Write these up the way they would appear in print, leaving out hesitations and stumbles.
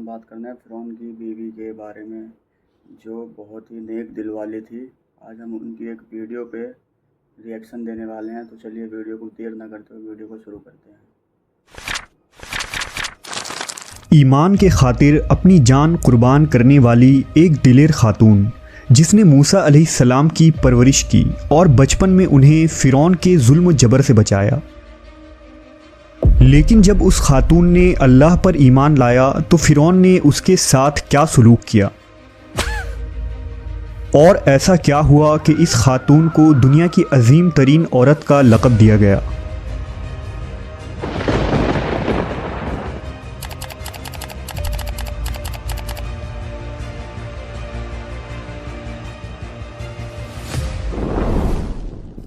बात करना है फ़िरौन की बीवी के बारे में, जो बहुत ही नेक दिल वाली थी। आज हम उनकी एक वीडियो पे रिएक्शन देने वाले हैं, तो चलिए वीडियो को देर ना करते हुए वीडियो को शुरू करते हैं। ईमान के खातिर अपनी जान कुर्बान करने वाली एक दिलेर खातून, जिसने मूसा अलैहिस्सलाम की परवरिश की और बचपन में उन्हें फ़िरौन के जुल्म जबर से बचाया। लेकिन जब उस खातून ने अल्लाह पर ईमान लाया तो फ़िरौन ने उसके साथ क्या सलूक किया और ऐसा क्या हुआ कि इस खातून को दुनिया की अजीम तरीन औरत का लक़ब दिया गया।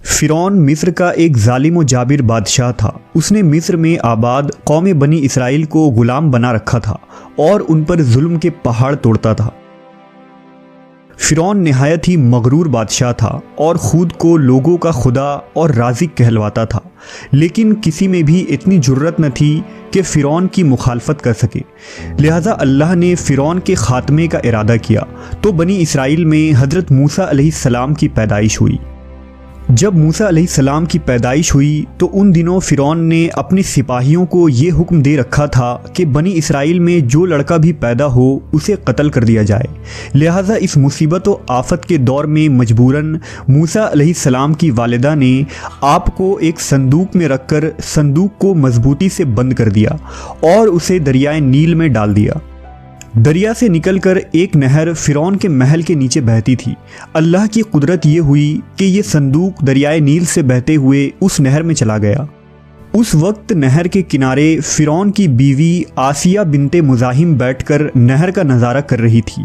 फ़िरौन मिस्र का एक जालिम व जाबिर बादशाह था। उसने मिस्र में आबाद कौम बनी इसराइल को गुलाम बना रखा था और उन पर जुल्म के पहाड़ तोड़ता था। फ़िरौन निहायत ही मगरूर बादशाह था और ख़ुद को लोगों का खुदा और राज़िक कहलवाता था, लेकिन किसी में भी इतनी जुर्रत न थी कि फ़िरौन की मुखालफत कर सके। लिहाजा अल्लाह ने फ़िरौन के ख़ात्मे का इरादा किया तो बनी इसराइल में हज़रत मूसा अलैहिस्सलाम की पैदाइश हुई। जब मूसा अलैहिस्सलाम की पैदाइश हुई तो उन दिनों फ़िरौन ने अपने सिपाहियों को ये हुक्म दे रखा था कि बनी इसराइल में जो लड़का भी पैदा हो उसे कत्ल कर दिया जाए। लिहाजा इस मुसीबत व आफत के दौर में मजबूरन मूसा अलैहिस्सलाम की वालिदा ने आपको एक संदूक में रखकर संदूक को मजबूती से बंद कर दिया और उसे दरियाए नील में डाल दिया। दरिया से निकलकर एक नहर फ़िरौन के महल के नीचे बहती थी। अल्लाह की कुदरत ये हुई कि ये संदूक दरियाए नील से बहते हुए उस नहर में चला गया। उस वक्त नहर के किनारे फ़िरौन की बीवी आसिया बिनते मुज़ाहिम बैठकर नहर का नज़ारा कर रही थी।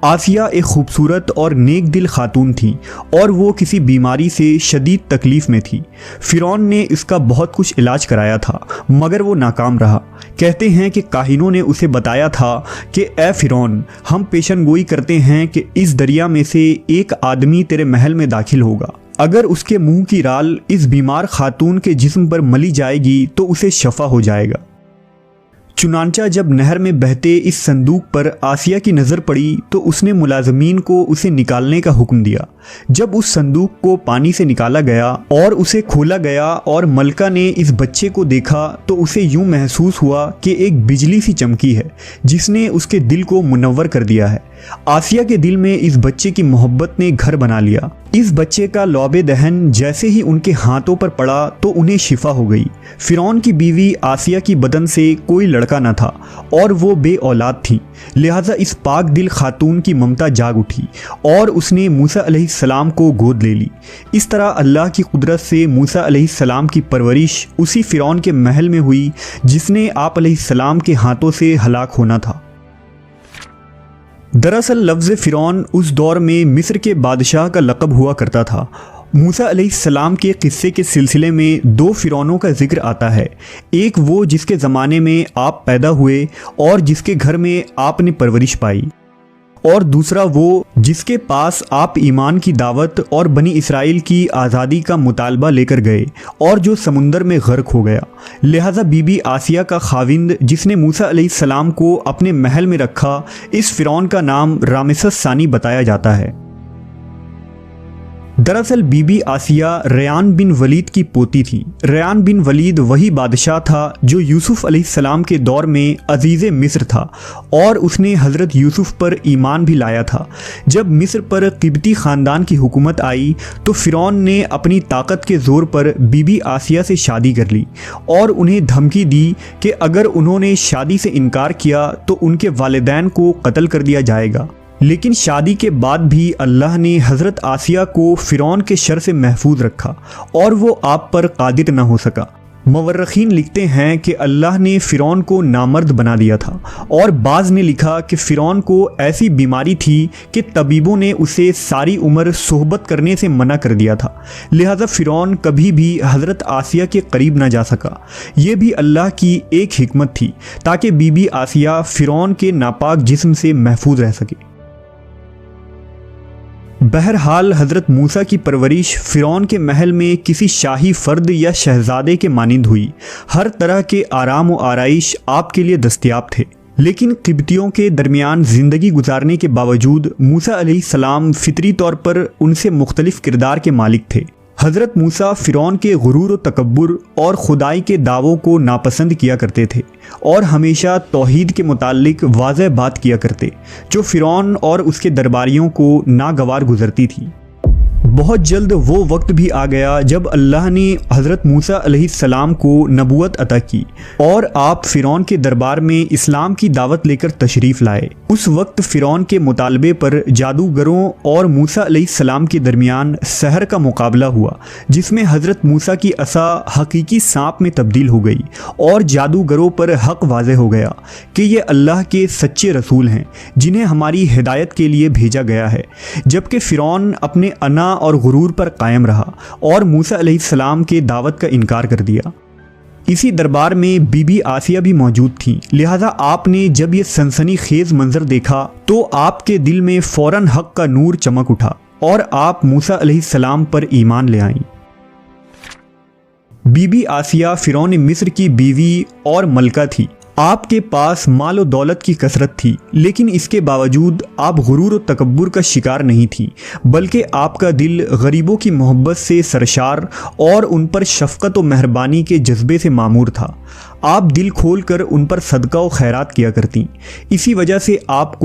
आसिया एक खूबसूरत और नेक दिल खातून थी और वो किसी बीमारी से शदीद तकलीफ़ में थी। फ़िरौन ने इसका बहुत कुछ इलाज कराया था मगर वो नाकाम रहा। कहते हैं कि काहिनों ने उसे बताया था कि ए फ़िरौन, हम पेशन गोई करते हैं कि इस दरिया में से एक आदमी तेरे महल में दाखिल होगा। अगर उसके मुंह की राल इस बीमार खातून के जिस्म पर मली जाएगी तो उसे शफा हो जाएगा। चुनांचा जब नहर में बहते इस संदूक पर आसिया की नज़र पड़ी तो उसने मुलाजमीन को उसे निकालने का हुक्म दिया। जब उस संदूक को पानी से निकाला गया और उसे खोला गया और मलका ने इस बच्चे को देखा तो उसे यूं महसूस हुआ कि एक बिजली सी चमकी है जिसने उसके दिल को मुनव्वर कर दिया है। आसिया के दिल में इस बच्चे की मोहब्बत ने घर बना लिया। इस बच्चे का लौबे दहन जैसे ही उनके हाथों पर पड़ा तो उन्हें शिफा हो गई। फ़िरौन की बीवी आसिया की बदन से कोई लड़का न था और वो बे औलाद थी। लिहाजा इस पाक दिल खातून की ममता जाग उठी और उसने मूसा अलैहिस्सलाम को गोद ले ली। इस तरह अल्लाह की कुदरत से मूसा अलैहिस्सलाम की परवरिश उसी फ़िरौन के महल में हुई जिसने आप अलैहिस्सलाम के हाथों से हलाक होना था। दरअसल लफ्ज़ फ़िरौन उस दौर में मिस्र के बादशाह का लक़ब हुआ करता था। मूसा अलैहिस्सलाम के क़िस्से के सिलसिले में दो फ़िरौनों का ज़िक्र आता है। एक वो जिसके ज़माने में आप पैदा हुए और जिसके घर में आपने परवरिश पाई, और दूसरा वो जिसके पास आप ईमान की दावत और बनी इसराइल की आज़ादी का मुतालबा लेकर गए और जो समुंदर में गर्क हो गया। लिहाजा बीबी आसिया का खाविंद जिसने मूसा अलैहिस्सलाम को अपने महल में रखा, इस फ़िरौन का नाम रामेसस सानी बताया जाता है। दरअसल बीबी आसिया रयान बिन वलीद की पोती थी। रयान बिन वलीद वही बादशाह था जो यूसुफ अलैहिस्सलाम के दौर में अजीज़ मिस्र था और उसने हज़रत यूसुफ पर ईमान भी लाया था। जब मिस्र पर क़िब्ती ख़ानदान की हुकूमत आई तो फ़िरौन ने अपनी ताकत के ज़ोर पर बीबी आसिया से शादी कर ली और उन्हें धमकी दी कि अगर उन्होंने शादी से इनकार किया तो उनके वालिदैन को कत्ल कर दिया जाएगा। लेकिन शादी के बाद भी अल्लाह ने हज़रत आसिया को फ़िरौन के शर से महफूज रखा और वो आप पर कादिर न हो सका। मवर्रखीन लिखते हैं कि अल्लाह ने फ़िरौन को नामर्द बना दिया था और बाज़ ने लिखा कि फ़िरौन को ऐसी बीमारी थी कि तबीबों ने उसे सारी उम्र सोहबत करने से मना कर दिया था। लिहाजा फ़िरौन कभी भी हज़रत आसिया के करीब ना जा सका। ये भी अल्लाह की एक हिकमत थी ताकि बीबी आसिया फ़िरौन के नापाक जिस्म से महफूज रह सके। बहरहाल हज़रत मूसा की परवरिश फ़िरौन के महल में किसी शाही फ़र्द या शहज़ादे के मानिंद हुई। हर तरह के आराम व आराइश आपके लिए दस्तयाब थे। लेकिन किब्तियों के दरमियान ज़िंदगी गुजारने के बावजूद मूसा अलैहिस्सलाम फितरी तौर पर उनसे मुख्तलिफ किरदार के मालिक थे। हज़रत मूसा फ़िरौन के गुरूर व तकब्बुर और खुदाई के दावों को नापसंद किया करते थे और हमेशा तौहीद के मुताल्लिक वाज़ह बात किया करते, जो फ़िरौन और उसके दरबारियों को नागवार गुजरती थी। बहुत जल्द वो वक्त भी आ गया जब अल्लाह ने हज़रत मूसा अलैहिस्सलाम को नबूवत अता की और आप फ़िरौन के दरबार में इस्लाम की दावत लेकर तशरीफ़ लाए। उस वक्त फ़िरौन के मुतालबे पर जादूगरों और मूसा अलैहिस्सलाम के दरमियान सहर का मुकाबला हुआ, जिसमें हज़रत मूसा की असा हकीकी सांप में तब्दील हो गई और जादूगरों पर हक वाज़े हो गया कि ये अल्लाह के सच्चे रसूल हैं जिन्हें हमारी हिदायत के लिए भेजा गया है। जबकि फ़िरौन अपने अना और गुरूर पर कायम रहा और मूसा अलैहिस्सलाम के दावत का इनकार कर दिया। इसी दरबार में बीबी आसिया भी मौजूद थीं, लिहाजा आपने जब ये सनसनीखेज मंजर देखा तो आपके दिल में फ़ौरन हक का नूर चमक उठा और आप मूसा अलैहिस्सलाम पर ईमान ले आईं। बीबी आसिया फ़िरौन मिस्र की बीवी और मलका थी। आपके पास माल और दौलत की कसरत थी, लेकिन इसके बावजूद आप गुरूर और तकब्बुर का शिकार नहीं थी, बल्कि आपका दिल गरीबों की मोहब्बत से सरशार और उन पर शफ़क़त और मेहरबानी के जज्बे से मामूर था। आप दिल खोल कर उन पर सदका और खैरात किया करती। इसी वजह से आपको